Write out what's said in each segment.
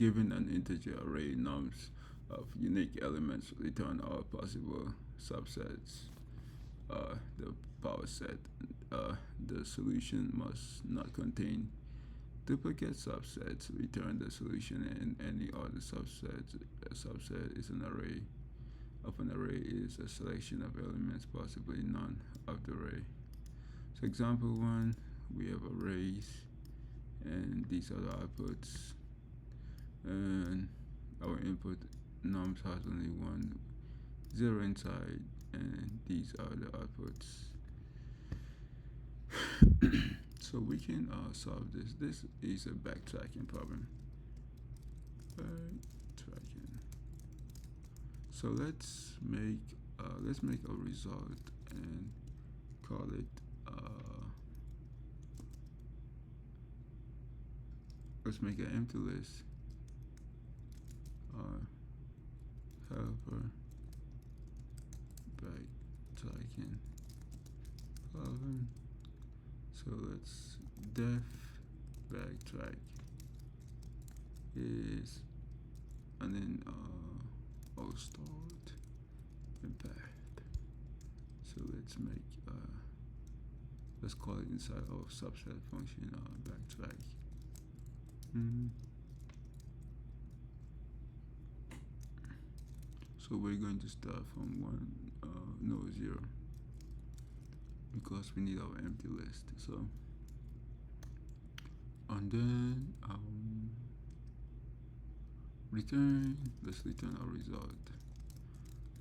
Given an integer array nums of unique elements, return all possible subsets. The power set. The solution must not contain duplicate subsets. Return the solution and any other subsets. A subset is an array of an array is a selection of elements, possibly none of the array. So example one, we have arrays, and these are the outputs, and our input nums has only 0 inside, and these are the outputs. So we can solve this. This is a backtracking problem. Backtracking. So let's make a result and call it let's make an empty list. Helper backtracking problem. So let's def backtrack is, and then start and path. So let's call it inside of subset function backtrack. So we're going to start from 0 because we need our empty list. So and then let's return our result,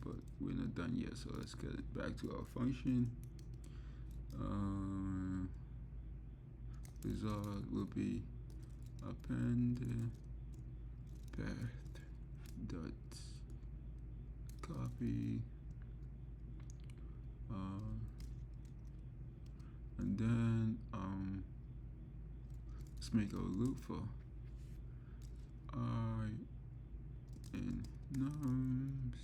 but we're not done yet, so let's get it back to our function. Result will be append path dot copy, and then let's make a loop for I in nums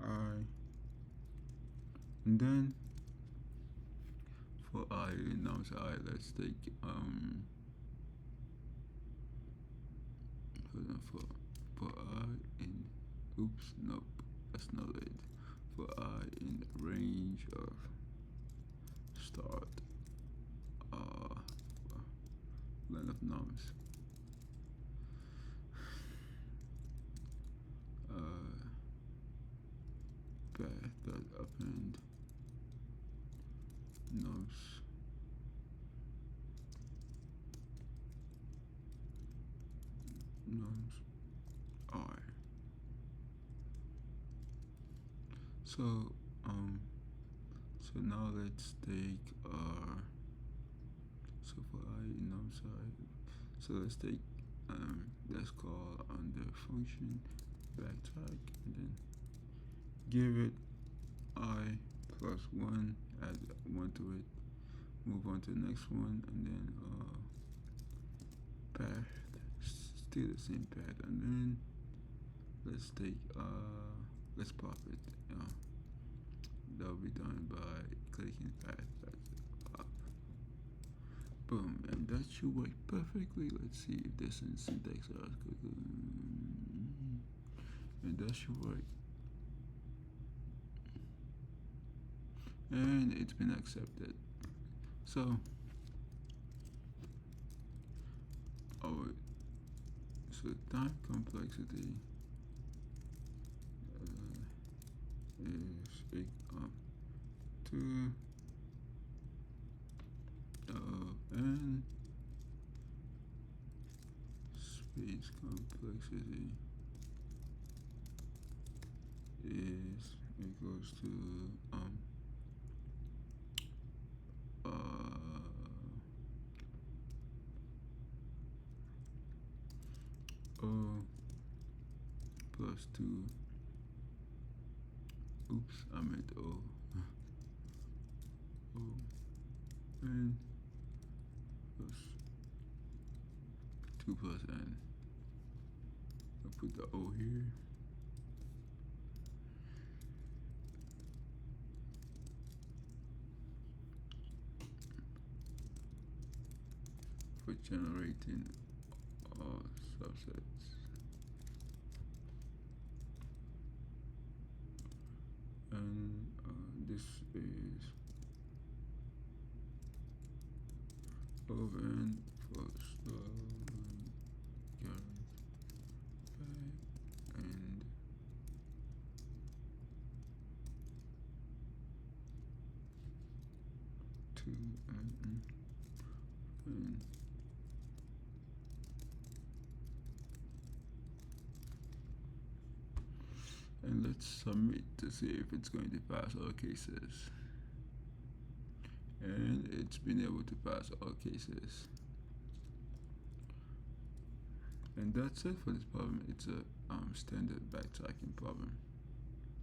I, and then for I in nums I, let's take for I in, oops, nope, that's not it. For I in range of start len of nums, path dot append nums I. So now let's take so for I in nums I, so let's take let's call on the function backtrack, and then give it I plus 1, add 1 to it, move on to the next one, and then path, still the same path, and then let's take let's pop it. That'll be done by clicking path. Pop. Boom, and that should work perfectly. Let's see if this in syntax errors. And that should work. And it's been accepted. So time complexity is equal to n space complexity is equals to O plus 2, oops, I meant O, O, n plus 2 plus n. I'll put the O here. For generating sets. And this is open for slowly getting back and to and let's submit to see if it's going to pass all cases. And it's been able to pass all cases. And that's it for this problem. It's a standard backtracking problem.